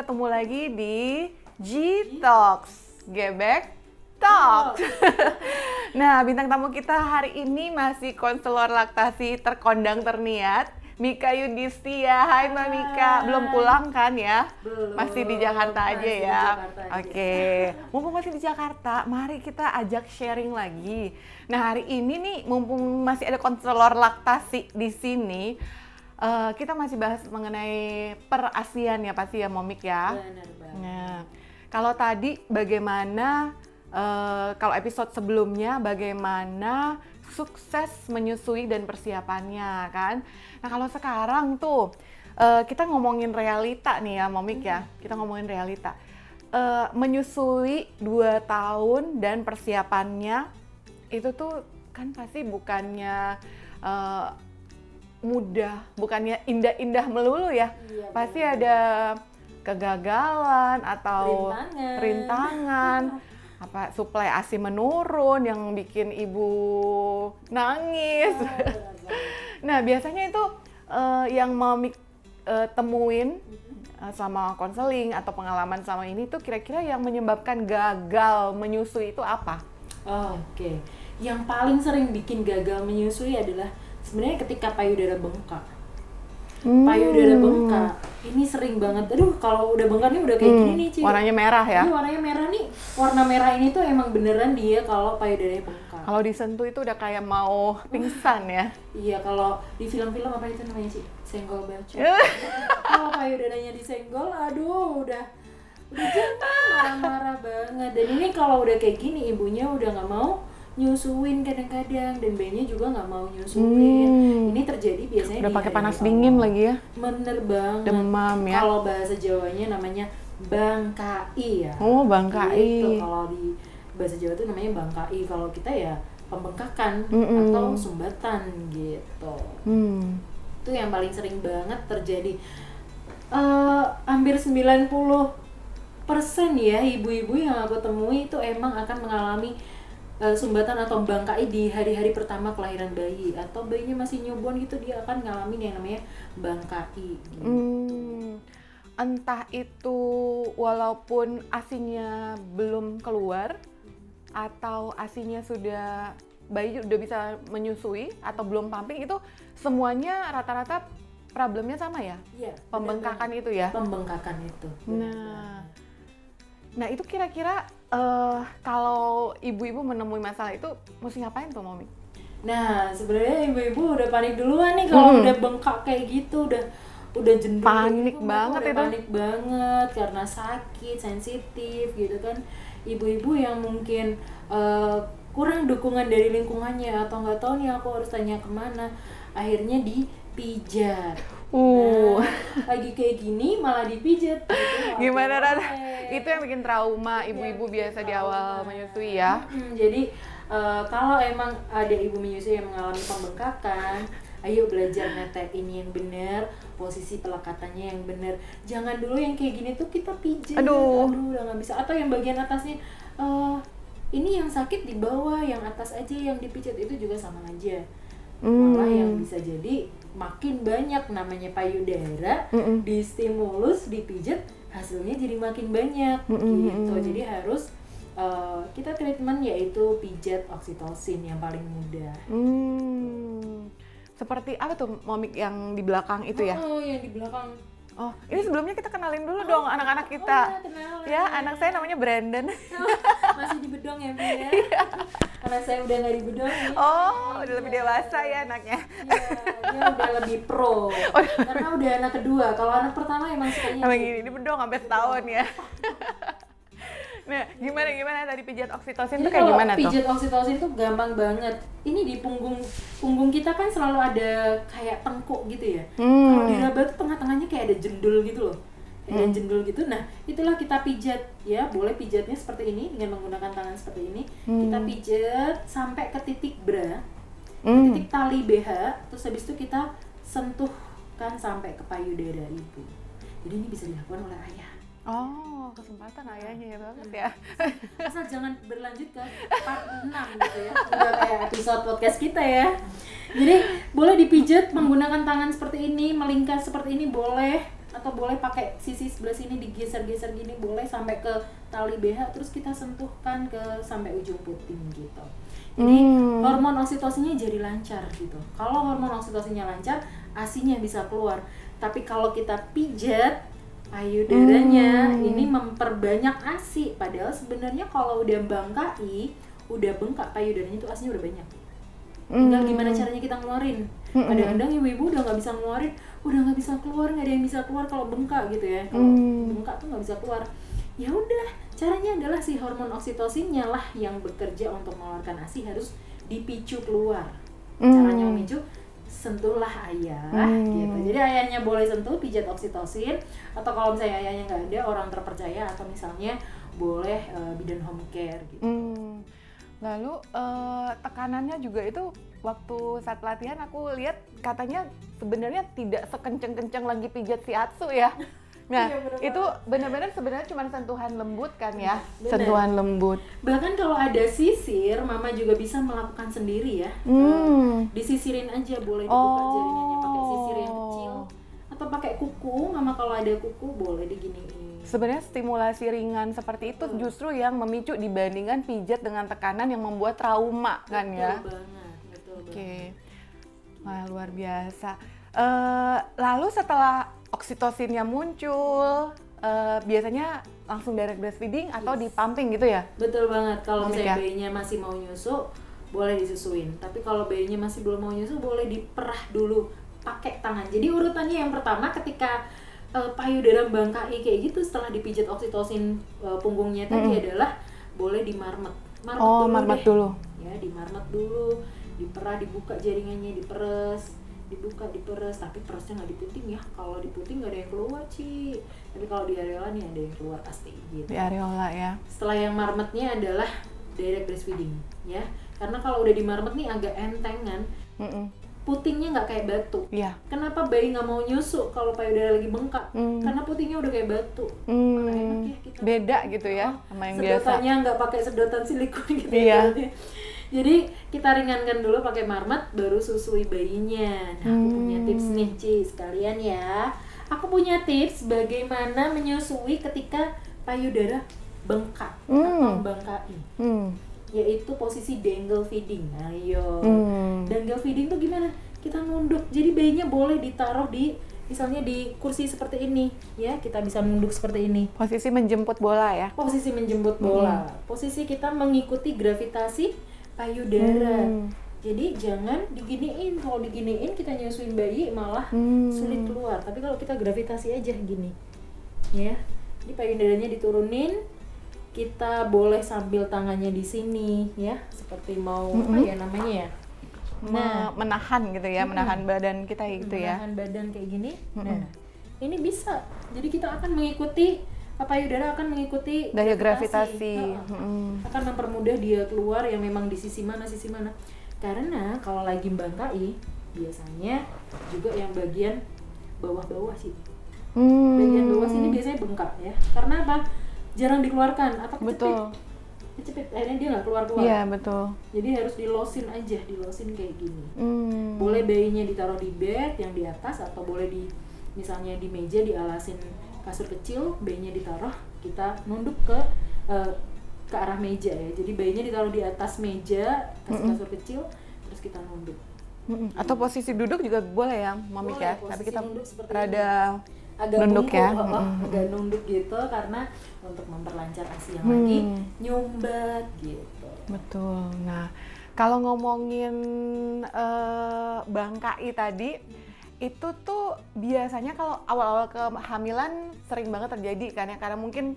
ketemu lagi di G-Talks, Gebek Talk. Nah, bintang tamu kita hari ini masih konselor laktasi terkondang terniat, Mika Yudhistia. Hai Mbak Mika, belum pulang kan ya? Belum. Masih di Jakarta aja Masih ya? di Jakarta aja. Oke, mumpung masih di Jakarta, mari kita ajak sharing lagi. Nah, hari ini nih, mumpung masih ada konselor laktasi di sini, kita masih bahas mengenai perasian ya pasti ya Momik ya. Benar banget. Nah, kalau tadi bagaimana, kalau episode sebelumnya bagaimana sukses menyusui dan persiapannya kan. Nah kalau sekarang tuh kita ngomongin realita nih ya Momik ya, kita ngomongin realita. Menyusui 2 tahun dan persiapannya itu tuh kan pasti bukannya mudah, bukannya indah-indah melulu ya. Iya, Pasti benar. ada kegagalan atau Rintangan. rintangan, apa suplai ASI menurun yang bikin ibu nangis. Nah, biasanya itu yang Momik temuin sama konseling atau pengalaman sama ini tuh kira-kira yang menyebabkan gagal menyusui itu apa? Oke. Yang paling sering bikin gagal menyusui adalah sebenarnya ketika payudara bengkak. Payudara bengkak. Ini sering banget. Aduh, kalau udah bengkak nih udah kayak gini nih, Ci. Warnanya merah ya? Ini warnanya merah nih. Warna merah ini tuh emang beneran dia kalau payudaranya bengkak. Kalau disentuh itu udah kayak mau pingsan ya? Iya, kalau di film-film apa itu namanya, Ci? Senggol bacok. Kalau payudaranya disenggol, aduh udah marah-marah banget. Dan ini kalau udah kayak gini, ibunya udah nggak mau nyusuin kadang-kadang, dan bayinya juga nggak mau nyusuin. Ini terjadi biasanya Udah di pakai hari panas awal. dingin lagi ya? Bener banget. Demam ya? Kalau bahasa Jawanya namanya bangkai ya. Oh, bangkai. Gitu. Kalau di bahasa Jawa itu namanya bangkai. Kalau kita ya pembengkakan atau sumbatan gitu. Itu yang paling sering banget terjadi. Hampir 90% ya ibu-ibu yang aku temui itu emang akan mengalami sumbatan atau bangkai di hari-hari pertama kelahiran bayi, atau bayinya masih newborn gitu, dia akan ngalamin yang namanya bangkai gitu. Entah itu walaupun ASINya belum keluar atau ASINya sudah, bayi udah bisa menyusui atau belum pumping, itu semuanya rata-rata problemnya sama ya? Iya, Pembengkakan benar itu ya? banget. Pembengkakan itu. Nah itu kira-kira kalau ibu-ibu menemui masalah itu mesti ngapain tuh Momik? Nah, sebenarnya ibu-ibu udah panik duluan nih kalau udah bengkak kayak gitu, udah jendul Panik gitu, banget udah itu. panik banget karena sakit, sensitif gitu kan. Ibu-ibu yang mungkin kurang dukungan dari lingkungannya atau nggak tahu nih aku harus tanya kemana, akhirnya dipijat. Nah, lagi kayak gini malah dipijat. Gimana Rara? Itu yang bikin trauma ibu-ibu biasa di awal menyusui ya? Jadi kalau emang ada ibu menyusui yang mengalami pembengkakan, ayo belajar ngetekin yang benar, posisi pelekatannya yang benar. Jangan dulu yang kayak gini tuh kita pijat. Aduh, udah nggak bisa. Atau yang bagian atasnya, ini yang sakit di bawah, yang atas aja yang dipijat, itu juga sama aja. Malah yang bisa jadi makin banyak namanya payudara, distimulus, dipijat, hasilnya jadi makin banyak gitu. Jadi harus kita treatment yaitu pijat oksitosin yang paling mudah. Seperti apa tuh Momik yang di belakang itu ya? Oh, yang di belakang. Oh, ini sebelumnya kita kenalin dulu dong anak-anak kita. Kenalan. Ya, anak saya namanya Brandon. Masih di bedong ya, Bu ya? Karena saya udah nggak di bedong ya. Oh, udah lebih dewasa ya anaknya. Iya, dia udah lebih pro. Karena udah anak kedua. Kalau anak pertama emang sukanya Emang gini, di bedong sampai setahun ya. Nah, gimana tadi pijat oksitosin Jadi tuh kayak kalau gimana tuh? pijat oksitosin tuh gampang banget. Ini di punggung kita kan selalu ada kayak tengkuk gitu ya. Kalau diraba tuh tengah-tengahnya kayak ada jendul gitu loh. Kayak ada jendul gitu. Nah, itulah kita pijat ya. Boleh pijatnya seperti ini dengan menggunakan tangan seperti ini. Kita pijat sampai ke titik bra, ke titik tali BH, terus habis itu kita sentuhkan sampai ke payudara ibu. Jadi ini bisa dilakukan oleh ayah. Oh, kesempatan ayahnya ya banget ya. Asal jangan berlanjut ke part 6 gitu ya. Udah kayak episode podcast kita ya. Jadi boleh dipijat menggunakan tangan seperti ini, melingkar seperti ini boleh. atau boleh pakai sisi sebelah sini digeser-geser gini, boleh sampai ke tali BH, terus kita sentuhkan ke sampai ujung puting gitu. Jadi hormon oksitosinnya jadi lancar gitu. Kalau hormon oksitosinnya lancar, ASI-nya bisa keluar. Tapi kalau kita pijat payudaranya, ini memperbanyak ASI. Padahal sebenarnya kalau udah bangkai, udah bengkak payudaranya itu ASI-nya udah banyak. Tinggal gimana caranya kita ngeluarin. Kadang-kadang ibu-ibu udah nggak bisa ngeluarin, udah nggak bisa keluar, nggak ada yang bisa keluar kalau bengkak gitu ya. Kalau bengkak tuh nggak bisa keluar. Ya udah, caranya adalah si hormon oksitosinnya lah yang bekerja untuk mengeluarkan ASI, harus dipicu keluar. Caranya memicu, sentuhlah ayah gitu. Jadi ayahnya boleh sentuh, pijat oksitosin, atau kalau misalnya ayahnya nggak ada, orang terpercaya atau misalnya boleh bidan home care gitu. Lalu tekanannya juga itu waktu saat latihan aku lihat katanya sebenarnya tidak sekenceng-kenceng lagi pijat si Atsu ya. Nah, iya, itu benar-benar sebenarnya cuma sentuhan lembut kan ya? Bener. Sentuhan lembut. Bahkan kalau ada sisir, mama juga bisa melakukan sendiri ya. Disisirin aja, boleh dibuka jaringannya pakai sisir yang kecil, atau pakai kuku. Mama kalau ada kuku boleh diginiin. Sebenarnya stimulasi ringan seperti itu justru yang memicu dibandingkan pijat dengan tekanan yang membuat trauma kan ya? Betul banget. Oke. Wah, luar biasa. Lalu setelah oksitosinnya muncul, biasanya langsung direct breastfeeding atau di pumping gitu ya? Betul banget. Kalau misalnya ya? bayinya masih mau nyusu, boleh disusuin. Tapi kalau bayinya masih belum mau nyusu, boleh diperah dulu pakai tangan. Jadi urutannya yang pertama ketika payudara bangkai kayak gitu, setelah dipijat oksitosin punggungnya tadi adalah boleh dimarmet. Marmet dulu. Ya, dimarmet dulu, diperah, dibuka jaringannya, diperes, dibuka, diperes. Tapi peresnya nggak di puting ya. Kalau di puting nggak ada yang keluar, Ci. Tapi kalau di areola nih ada yang keluar pasti gitu. Di areola ya. Setelah yang marmetnya adalah direct breastfeeding ya. Karena kalau udah di marmet nih agak entengan. Putingnya nggak kayak batu. Iya. Kenapa bayi nggak mau nyusu kalau payudara lagi bengkak? Karena putingnya udah kayak batu. Maka enak ya kita. Beda gitu ya sama yang biasa. Sedotannya nggak pakai sedotan silikon gitu. Iya. Ya. Jadi kita ringankan dulu pakai marmet, baru susui bayinya. Nah, aku punya tips nih, Ci, sekalian ya. Aku punya tips bagaimana menyusui ketika payudara bengkak atau bangkai. Yaitu posisi dangle feeding. Ayo. Dangle feeding tuh gimana? Kita nunduk. Jadi bayinya boleh ditaruh di misalnya di kursi seperti ini ya. Kita bisa nunduk seperti ini. Posisi menjemput bola ya. Posisi menjemput bola. Posisi kita mengikuti gravitasi payudara. Jadi jangan diginiin. Kalau diginiin kita nyusuin bayi malah sulit keluar. Tapi kalau kita gravitasi aja gini. Ya. Jadi payudaranya diturunin. Kita boleh sambil tangannya di sini ya, seperti mau apa ya namanya ya? Menahan gitu ya, menahan badan kita gitu ya. Menahan badan kayak gini. Nah, ini bisa. Jadi kita akan mengikuti payudara akan mengikuti daya gravitasi. Akan mempermudah dia keluar yang memang di sisi mana. Karena kalau lagi bangkai biasanya juga yang bagian bawah-bawah sih. Bagian bawah sini biasanya bengkak ya. Karena apa? Jarang dikeluarkan atau kecepit, akhirnya dia nggak keluar. Iya, betul. Jadi harus dilosin aja, dilosin kayak gini. Boleh bayinya ditaruh di bed yang di atas, atau boleh di misalnya di meja dialasin kasur kecil, bayinya ditaruh, kita nunduk ke arah meja ya. Jadi bayinya ditaruh di atas meja, kasur kecil, terus kita nunduk. Atau posisi duduk juga boleh ya, Mami ya. Tapi kita rada agak nunduk bungkuk, ya. Agak nunduk gitu karena untuk memperlancar ASI yang lagi nyumbat gitu. Betul. Nah, kalau ngomongin bangkai tadi, itu tuh biasanya kalau awal-awal kehamilan sering banget terjadi kan ya, karena mungkin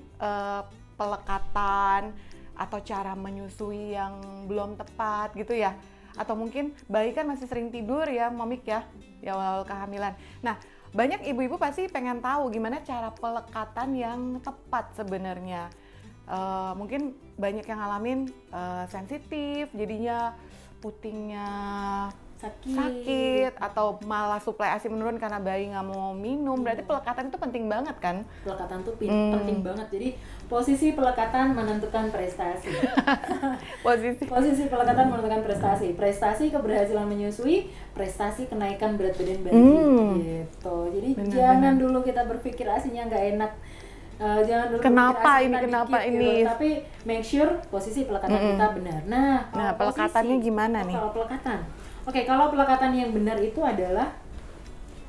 pelekatan atau cara menyusui yang belum tepat gitu ya. Atau mungkin bayi kan masih sering tidur ya, Momik ya, di awal kehamilan. Nah, banyak ibu-ibu pasti pengen tahu gimana cara pelekatan yang tepat sebenarnya. Mungkin banyak yang ngalamin sensitif, jadinya putingnya sakit atau malah suplai ASI menurun karena bayi nggak mau minum. Berarti pelekatan itu penting banget kan? Pelekatan tuh penting banget. Jadi posisi pelekatan menentukan prestasi. posisi pelekatan menentukan prestasi. Prestasi keberhasilan menyusui, prestasi kenaikan berat badan bayi. Gitu. Jadi jangan dulu kita berpikir ASInya nggak enak. Jangan dulu kenapa dikit, ini gitu. Tapi make sure posisi pelekatan kita benar. Nah pelekatannya gimana nih? Kalau pelekatan, kalau pelekatan yang benar itu adalah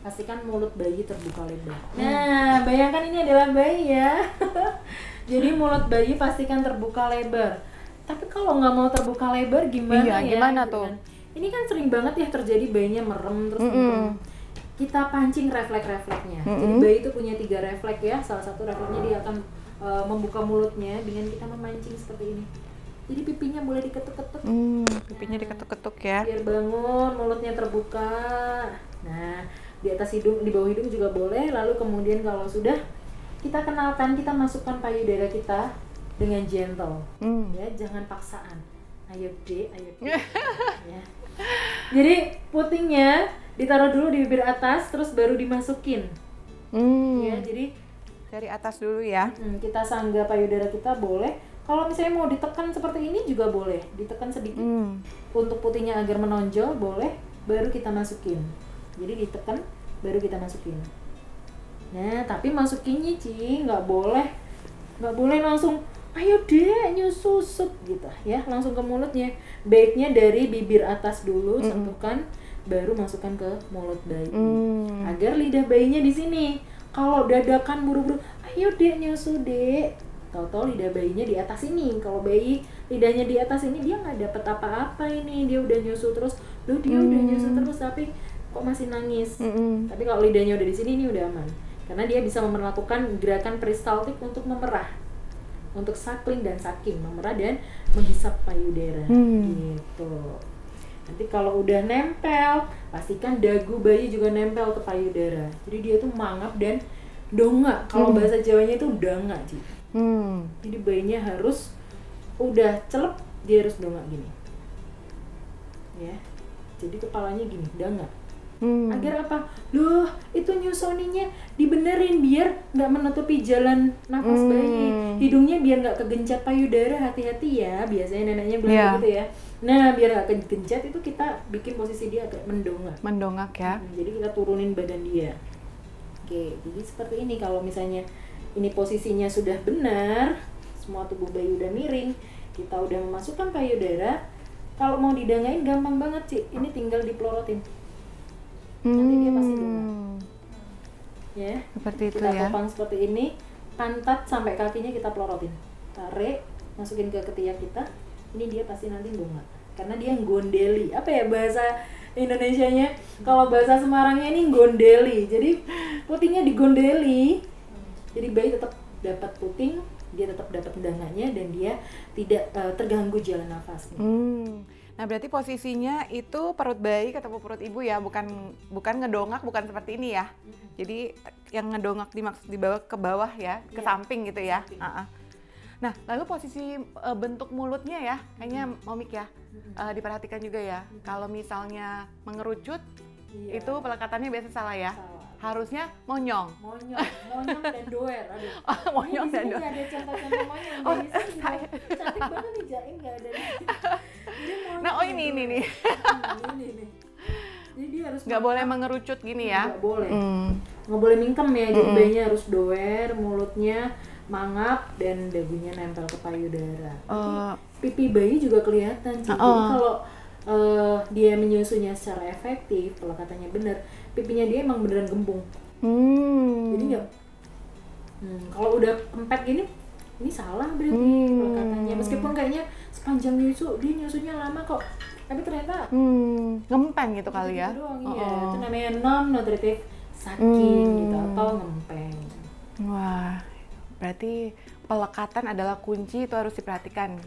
pastikan mulut bayi terbuka lebar. Nah, bayangkan ini adalah bayi ya. Jadi mulut bayi pastikan terbuka lebar. Tapi kalau nggak mau terbuka lebar gimana ya? Gimana tuh? Ini kan sering banget ya terjadi bayinya merem terus kita pancing refleks-refleksnya. Jadi bayi itu punya 3 refleks ya. Salah satu refleksnya dia akan membuka mulutnya dengan kita memancing seperti ini. Jadi pipinya boleh diketuk-ketuk. Pipinya diketuk-ketuk ya. Biar bangun, mulutnya terbuka. Nah, di atas hidung, di bawah hidung juga boleh. Lalu kemudian kalau sudah kita kenalkan, kita masukkan payudara kita dengan gentle. Ya, jangan paksaan. Ayo dek, ayo dek. Ya. Jadi putingnya ditaruh dulu di bibir atas, terus baru dimasukin. Ya, jadi dari atas dulu ya. Kita sanggah payudara kita boleh. Kalau misalnya mau ditekan seperti ini juga boleh, ditekan sedikit untuk putingnya agar menonjol boleh, baru kita masukin. Jadi ditekan, baru kita masukin. Nah, tapi masukinnya nggak boleh langsung. Ayo deh nyusu gitu ya, langsung ke mulutnya. Baiknya dari bibir atas dulu sentuhkan, baru masukkan ke mulut bayi. Agar lidah bayinya di sini. Kalau dadakan buru-buru, ayo dek nyusu dek. Tahu-tahu lidah bayinya di atas ini. Kalau bayi lidahnya di atas ini dia nggak dapet apa-apa ini. Dia udah nyusu terus, dia udah nyusu terus tapi kok masih nangis. Tapi kalau lidahnya udah di sini ini udah aman. Karena dia bisa melakukan gerakan peristaltik untuk memerah. Untuk suckling dan sucking, memerah dan menghisap payudara. Gitu. Nanti kalau udah nempel, pastikan dagu bayi juga nempel ke payudara. Jadi dia tuh mangap dan dongak. Kalau bahasa Jawanya itu danga, Ci. Jadi bayinya harus udah celep, dia harus dongak gini. Ya. Jadi kepalanya gini, danga. Agar apa? Loh, itu nyusoninya dibenerin biar nggak menutupi jalan nafas bayi. Hidungnya biar nggak kegencet payudara, hati-hati ya. Biasanya neneknya bilang gitu ya. Nah, biar nggak kegencet itu kita bikin posisi dia agak mendongak. Mendongak ya. Jadi kita turunin badan dia. Oke, jadi seperti ini. Kalau misalnya ini posisinya sudah benar, semua tubuh bayi udah miring, kita udah memasukkan payudara. Kalau mau didangain gampang banget sih. Ini tinggal dipelorotin. Nanti dia pasti dongak. Ya. Seperti itu kita ya. topang seperti ini, pantat sampai kakinya kita pelorotin. Tarik, masukin ke ketiak kita. Ini dia pasti nanti dongak. Karena dia gondeli. Apa ya bahasa Indonesianya? Kalau bahasa Semarangnya ini gondeli. Jadi putingnya digondeli. Jadi bayi tetap dapat puting, dia tetap dapat danganya dan dia tidak terganggu jalan nafasnya. Nah, berarti posisinya itu perut bayi ketemu perut ibu ya, bukan ngedongak, bukan seperti ini ya. Jadi yang ngedongak dimaksud dibawa ke bawah ya, ke samping gitu ya. Nah, lalu posisi bentuk mulutnya ya, kayaknya Momik ya, diperhatikan juga ya. Kalau misalnya mengerucut, itu pelekatannya biasa salah ya. Harusnya monyong dan doer. Aduh. Monyong dan doer. Ada contoh-contoh monyong. Cantik banget nih Jain, nggak ada. Nah, ini nih. Jadi dia harus nggak boleh mengerucut gini ya. Nggak boleh. Nggak boleh mingkem ya. Jadi bayinya harus doer, mulutnya mangap dan dagunya nempel ke payudara. Pipi bayi juga kelihatan. Jadi kalau dia menyusunya secara efektif, pelekatannya benar, pipinya dia emang beneran gembung. Jadi nggak. Kalau udah empet gini, ini salah berarti pelekatannya. Meskipun kayaknya sepanjang nyusu, dia nyusunya lama kok. Tapi ternyata ngempeng gitu kali ya. Iya, itu namanya non-nutritive sucking gitu atau ngempeng. Wah, berarti pelekatan adalah kunci, itu harus diperhatikan.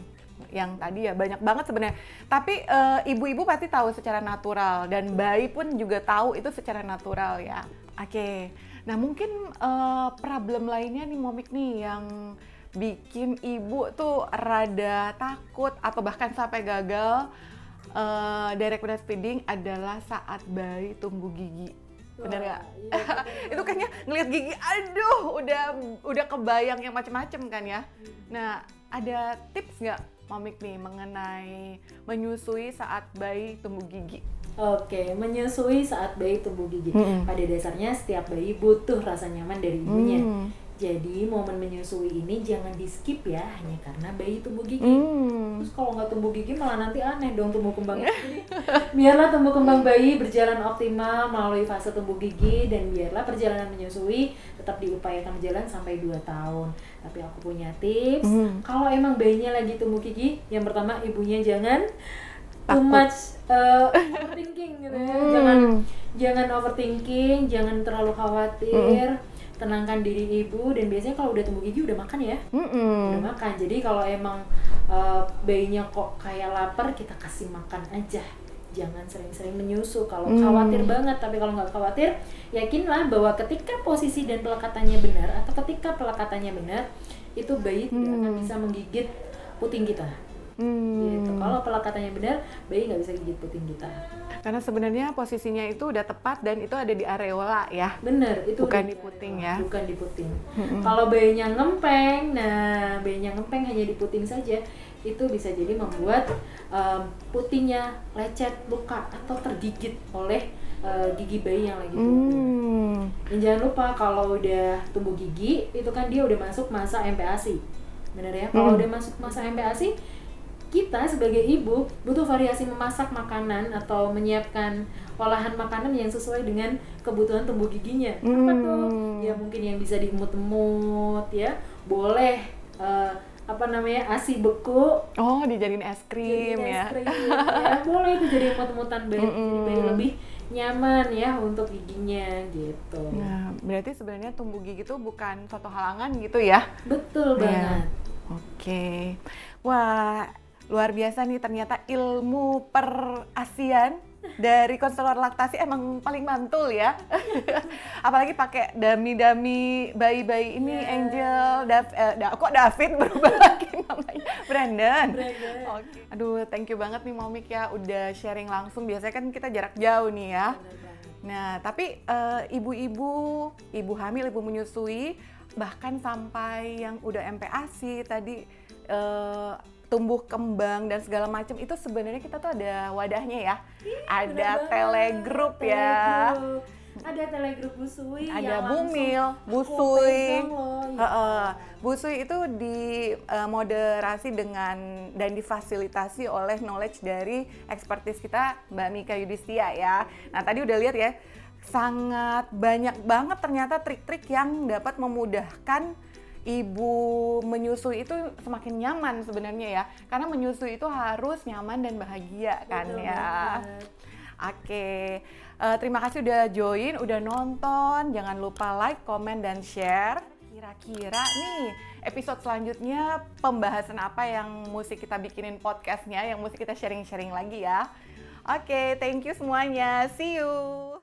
Yang tadi ya banyak banget sebenarnya. Tapi ibu-ibu pasti tahu secara natural dan bayi pun juga tahu itu secara natural ya. Oke. Nah, mungkin problem lainnya nih Momik nih yang bikin ibu tuh rada takut atau bahkan sampai gagal direct breastfeeding adalah saat bayi tumbuh gigi. Bener nggak? Iya, Itu kayaknya ngelihat gigi, aduh, udah kebayang yang macem-macem kan ya. Nah, ada tips nggak, Momik nih mengenai menyusui saat bayi tumbuh gigi? Oke, menyusui saat bayi tumbuh gigi. Pada dasarnya setiap bayi butuh rasa nyaman dari ibunya. Jadi momen menyusui ini jangan di skip ya, hanya karena bayi tumbuh gigi. Terus kalau nggak tumbuh gigi malah nanti aneh dong tumbuh kembang. Jadi biarlah tumbuh kembang bayi berjalan optimal melalui fase tumbuh gigi, dan biarlah perjalanan menyusui tetap diupayakan berjalan sampai 2 tahun. Tapi aku punya tips, kalau emang bayinya lagi tumbuh gigi, yang pertama ibunya jangan too much overthinking gitu ya. Jangan overthinking, jangan terlalu khawatir. Tenangkan diri ibu, dan biasanya kalau udah tumbuh gigi udah makan ya. Udah makan. Jadi kalau emang bayinya kok kayak lapar, kita kasih makan aja. Jangan sering-sering menyusu kalau khawatir banget. Tapi kalau nggak khawatir, yakinlah bahwa ketika posisi dan pelekatannya benar, atau ketika pelekatannya benar, itu bayi tidak akan bisa menggigit puting kita. Gitu. Kalau pelekatannya benar, bayi nggak bisa gigit puting kita. Karena sebenarnya posisinya itu udah tepat dan itu ada di areola ya. Bener, itu bukan di puting ya. Bukan di puting. Kalau bayinya ngempeng, bayinya ngempeng hanya di puting saja, itu bisa jadi membuat putingnya lecet, luka, atau tergigit oleh gigi bayi yang lagi tumbuh. Dan jangan lupa kalau udah tumbuh gigi, itu kan dia udah masuk masa MPASI. Bener ya? Kalau udah masuk masa MPASI, kita sebagai ibu butuh variasi memasak makanan atau menyiapkan olahan makanan yang sesuai dengan kebutuhan tumbuh giginya. Apa tuh? Ya mungkin yang bisa diemut-emut ya. Boleh ASI beku. Oh, dijadiin es krim ya. Ya. Boleh itu jadi emut-emutan bayi, jadi bayi lebih nyaman ya untuk giginya gitu. Nah, berarti sebenarnya tumbuh gigi itu bukan suatu halangan gitu ya? Betul banget. Oke. Wah, luar biasa nih, ternyata ilmu perasian dari konselor laktasi emang paling mantul ya. Apalagi pakai dami-dami bayi-bayi ini, Angel, kok David berubah lagi namanya? Brandon. Okay. Aduh, thank you banget nih Momik ya, udah sharing langsung. Biasanya kan kita jarak jauh nih ya. Nah, tapi ibu-ibu, ibu hamil, ibu menyusui, bahkan sampai yang udah MPASI tadi, tumbuh kembang dan segala macam, itu sebenarnya kita tuh ada wadahnya ya. Ada telegroup ya. Ada telegroup Busui, ada Bumil, Busui. Busui itu dimoderasi dengan dan difasilitasi oleh knowledge dari expertise kita Mbak Mika Yudhistia ya. Nah, tadi udah lihat ya, sangat banyak banget ternyata trik-trik yang dapat memudahkan ibu menyusui itu semakin nyaman sebenarnya ya, karena menyusui itu harus nyaman dan bahagia kan. Betul ya. Oke, terima kasih udah join, udah nonton. Jangan lupa like, comment, dan share. Kira-kira nih episode selanjutnya pembahasan apa yang mesti kita bikinin podcastnya, yang mesti kita sharing-sharing lagi ya. Oke, thank you semuanya. See you.